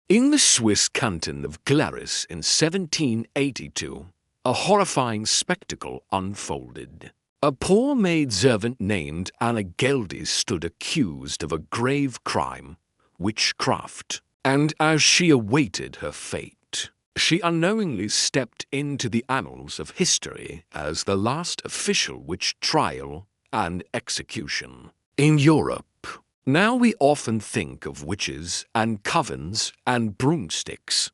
In the Swiss canton of Glaris in 1782, a horrifying spectacle unfolded. A poor maidservant named Anna Göldi stood accused of a grave crime, witchcraft, and as she awaited her fate, she unknowingly stepped into the annals of history as the last official witch trial and execution in Europe. Now we often think of witches and covens and broomsticks,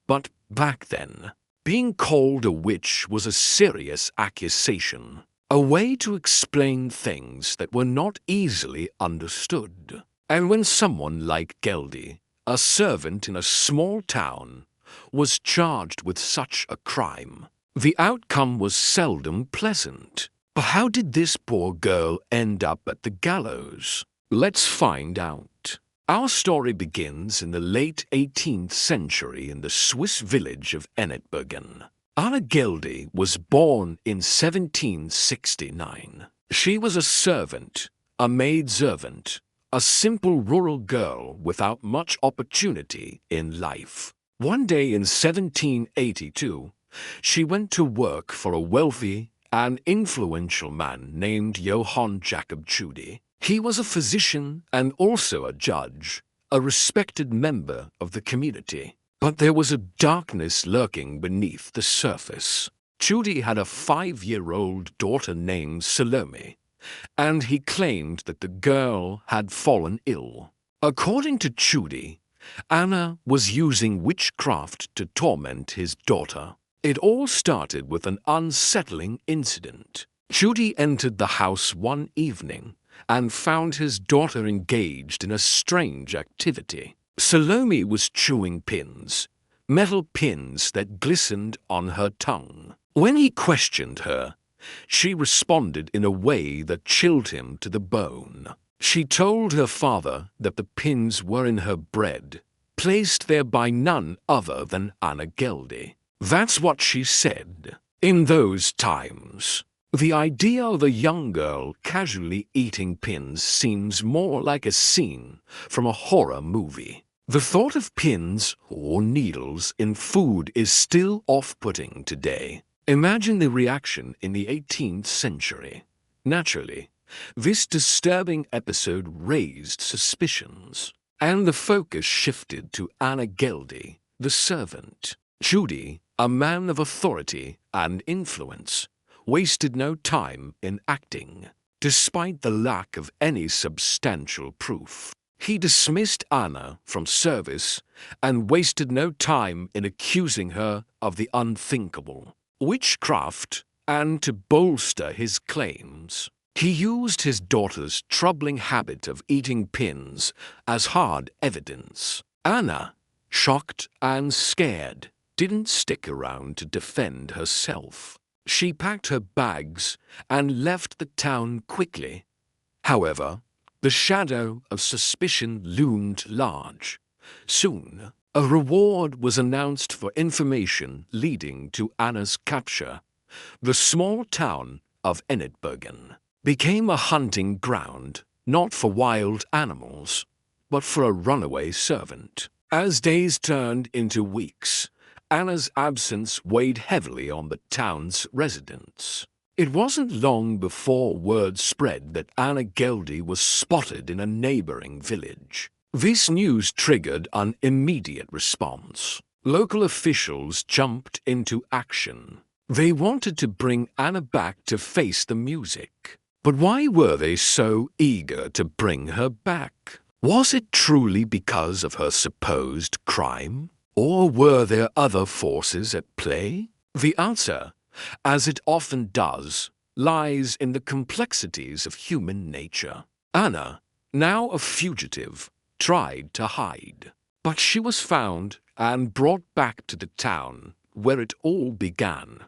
but back then, being called a witch was a serious accusation, a way to explain things that were not easily understood. And when someone like Göldi, a servant in a small town, was charged with such a crime, the outcome was seldom pleasant. But how did this poor girl end up at the gallows? Let's find out. Our story begins in the late 18th century in the Swiss village of Ennetbergen. Anna Göldi was born in 1769. She was a servant, a maidservant, a simple rural girl without much opportunity in life. One day in 1782, she went to work for a wealthy and influential man named Johann Jacob Tschudi. He was a physician and also a judge, a respected member of the community. But there was a darkness lurking beneath the surface. Tschudi had a 5-year-old daughter named Salome, and he claimed that the girl had fallen ill. According to Tschudi, Anna was using witchcraft to torment his daughter. It all started with an unsettling incident. Tschudi entered the house one evening and found his daughter engaged in a strange activity. Salome was chewing pins, metal pins that glistened on her tongue. When he questioned her, she responded in a way that chilled him to the bone. She told her father that the pins were in her bread, placed there by none other than Anna Göldi. That's what she said. In those times, the idea of a young girl casually eating pins seems more like a scene from a horror movie. The thought of pins or needles in food is still off-putting today. Imagine the reaction in the 18th century. Naturally, this disturbing episode raised suspicions, and the focus shifted to Anna Göldi, the servant. Tschudi, a man of authority and influence, wasted no time in acting. Despite the lack of any substantial proof, he dismissed Anna from service and wasted no time in accusing her of the unthinkable, witchcraft, and to bolster his claims, he used his daughter's troubling habit of eating pins as hard evidence. Anna, shocked and scared, didn't stick around to defend herself. She packed her bags and left the town quickly. However, the shadow of suspicion loomed large. Soon, a reward was announced for information leading to Anna's capture. The small town of Ennetbergen became a hunting ground, not for wild animals, but for a runaway servant. As days turned into weeks, Anna's absence weighed heavily on the town's residents. It wasn't long before word spread that Anna Göldi was spotted in a neighboring village. This news triggered an immediate response. Local officials jumped into action. They wanted to bring Anna back to face the music. But why were they so eager to bring her back? Was it truly because of her supposed crime? Or were there other forces at play? The answer, as it often does, lies in the complexities of human nature. Anna, now a fugitive, tried to hide. But she was found and brought back to the town where it all began.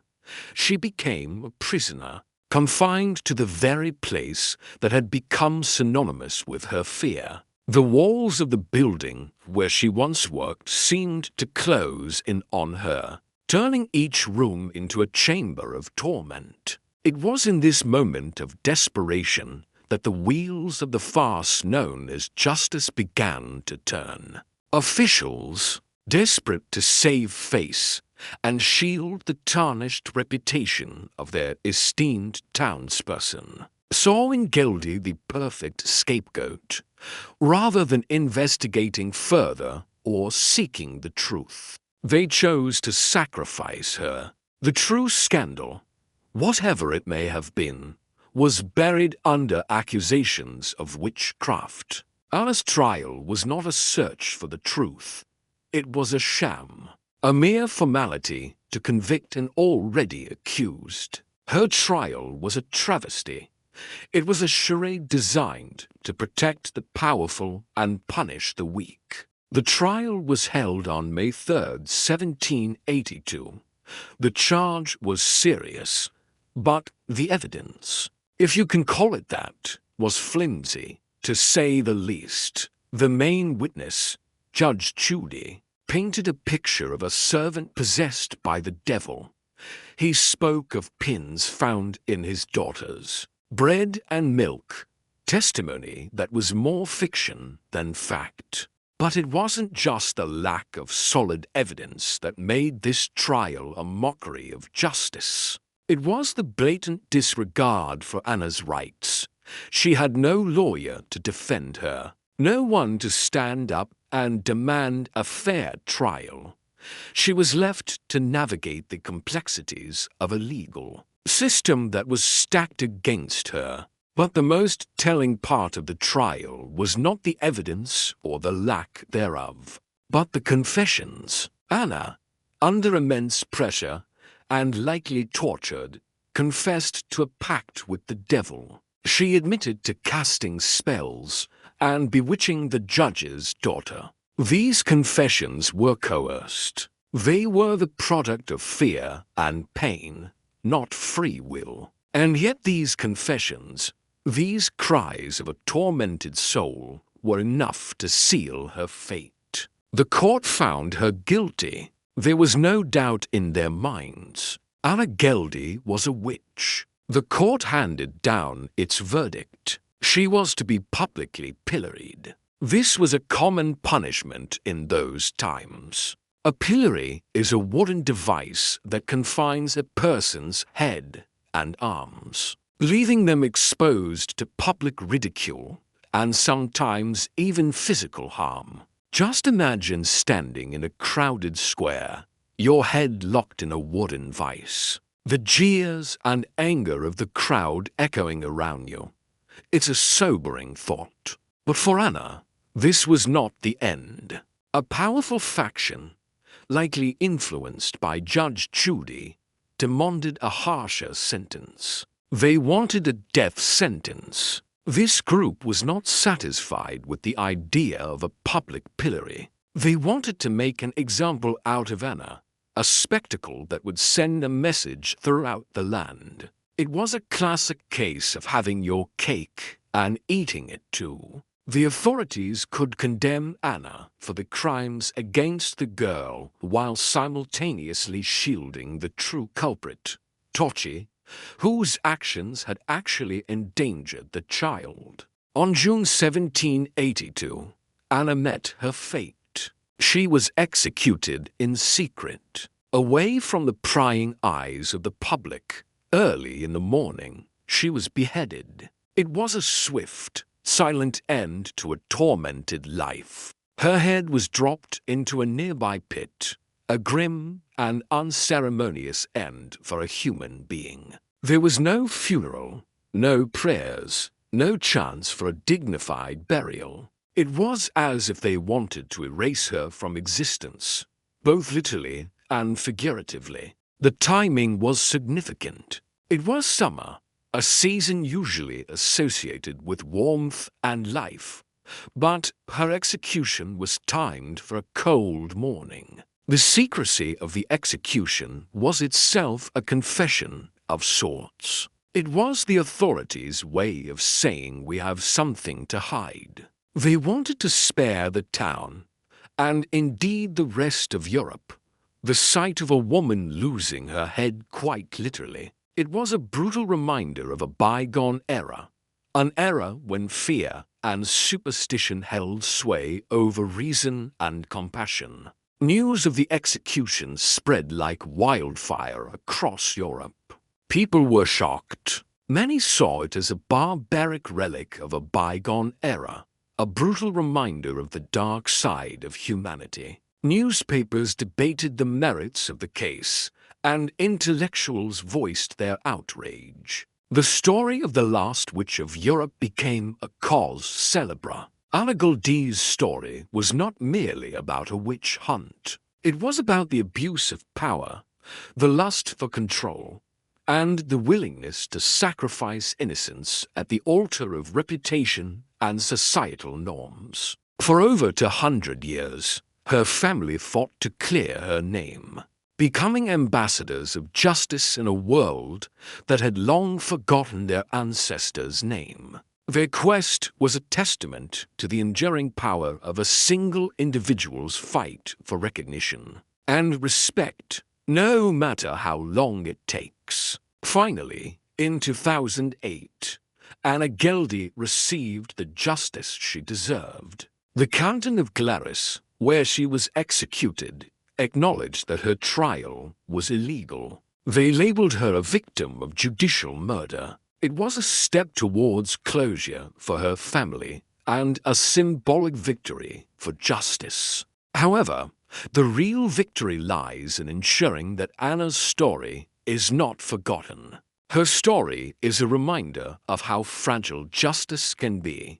She became a prisoner, confined to the very place that had become synonymous with her fear. The walls of the building where she once worked seemed to close in on her, turning each room into a chamber of torment. It was in this moment of desperation that the wheels of the farce known as justice began to turn. Officials, desperate to save face and shield the tarnished reputation of their esteemed townsperson, saw in Göldi the perfect scapegoat, rather than investigating further or seeking the truth. They chose to sacrifice her. The true scandal, whatever it may have been, was buried under accusations of witchcraft. Anna's trial was not a search for the truth. It was a sham, a mere formality to convict an already accused. Her trial was a travesty. It was a charade designed to protect the powerful and punish the weak. The trial was held on May 3rd, 1782. The charge was serious, but the evidence, if you can call it that, was flimsy, to say the least. The main witness, Judge Göldi, painted a picture of a servant possessed by the devil. He spoke of pins found in his daughters, bread and milk, testimony that was more fiction than fact. But it wasn't just the lack of solid evidence that made this trial a mockery of justice. It was the blatant disregard for Anna's rights. She had no lawyer to defend her, no one to stand up and demand a fair trial. She was left to navigate the complexities of a legal system that was stacked against her. But the most telling part of the trial was not the evidence or the lack thereof, but the confessions. Anna, under immense pressure and likely tortured, confessed to a pact with the devil. She admitted to casting spells and bewitching the judge's daughter. These confessions were coerced. They were the product of fear and pain, not free will. And yet these confessions, these cries of a tormented soul, were enough to seal her fate. The court found her guilty. There was no doubt in their minds. Anna Göldi was a witch. The court handed down its verdict. She was to be publicly pilloried. This was a common punishment in those times. A pillory is a wooden device that confines a person's head and arms, leaving them exposed to public ridicule and sometimes even physical harm. Just imagine standing in a crowded square, your head locked in a wooden vice, the jeers and anger of the crowd echoing around you. It's a sobering thought. But for Anna, this was not the end. A powerful faction, likely influenced by Judge Göldi, demanded a harsher sentence. They wanted a death sentence. This group was not satisfied with the idea of a public pillory. They wanted to make an example out of Anna, a spectacle that would send a message throughout the land. It was a classic case of having your cake and eating it too. The authorities could condemn Anna for the crimes against the girl while simultaneously shielding the true culprit, Tochi, whose actions had actually endangered the child. On June 1782, Anna met her fate. She was executed in secret, away from the prying eyes of the public. Early in the morning, she was beheaded. It was a swift, silent end to a tormented life. Her head was dropped into a nearby pit, a grim and unceremonious end for a human being. There was no funeral, no prayers, no chance for a dignified burial. It was as if they wanted to erase her from existence, both literally and figuratively. The timing was significant. It was summer, a season usually associated with warmth and life, but her execution was timed for a cold morning. The secrecy of the execution was itself a confession of sorts. It was the authorities' way of saying we have something to hide. They wanted to spare the town, and indeed the rest of Europe, the sight of a woman losing her head quite literally. It was a brutal reminder of a bygone era, an era when fear and superstition held sway over reason and compassion. News of the execution spread like wildfire across Europe. People were shocked. Many saw it as a barbaric relic of a bygone era, a brutal reminder of the dark side of humanity. Newspapers debated the merits of the case, and intellectuals voiced their outrage. The story of the last witch of Europe became a cause célèbre. Göldi's story was not merely about a witch hunt. It was about the abuse of power, the lust for control, and the willingness to sacrifice innocence at the altar of reputation and societal norms. For over 200 years, her family fought to clear her name, becoming ambassadors of justice in a world that had long forgotten their ancestors' name. Their quest was a testament to the enduring power of a single individual's fight for recognition and respect, no matter how long it takes. Finally, in 2008, Göldi received the justice she deserved. The canton of Glarus, where she was executed, acknowledged that her trial was illegal. They labeled her a victim of judicial murder. It was a step towards closure for her family and a symbolic victory for justice. However, the real victory lies in ensuring that Anna's story is not forgotten. Her story is a reminder of how fragile justice can be,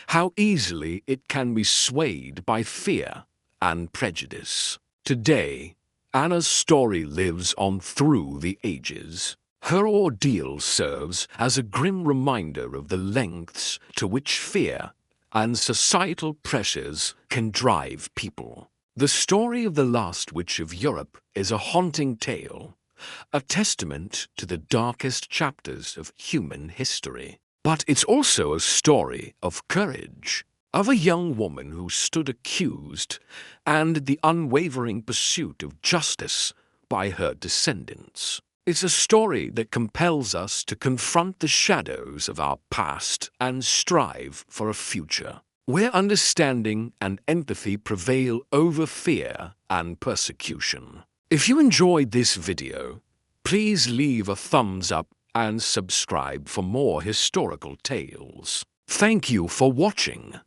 how easily it can be swayed by fear and prejudice. Today, Anna's story lives on through the ages. Her ordeal serves as a grim reminder of the lengths to which fear and societal pressures can drive people. The story of the last witch of Europe is a haunting tale, a testament to the darkest chapters of human history. But it's also a story of courage, of a young woman who stood accused, and the unwavering pursuit of justice by her descendants. It's a story that compels us to confront the shadows of our past and strive for a future, where understanding and empathy prevail over fear and persecution. If you enjoyed this video, please leave a thumbs up and subscribe for more historical tales. Thank you for watching.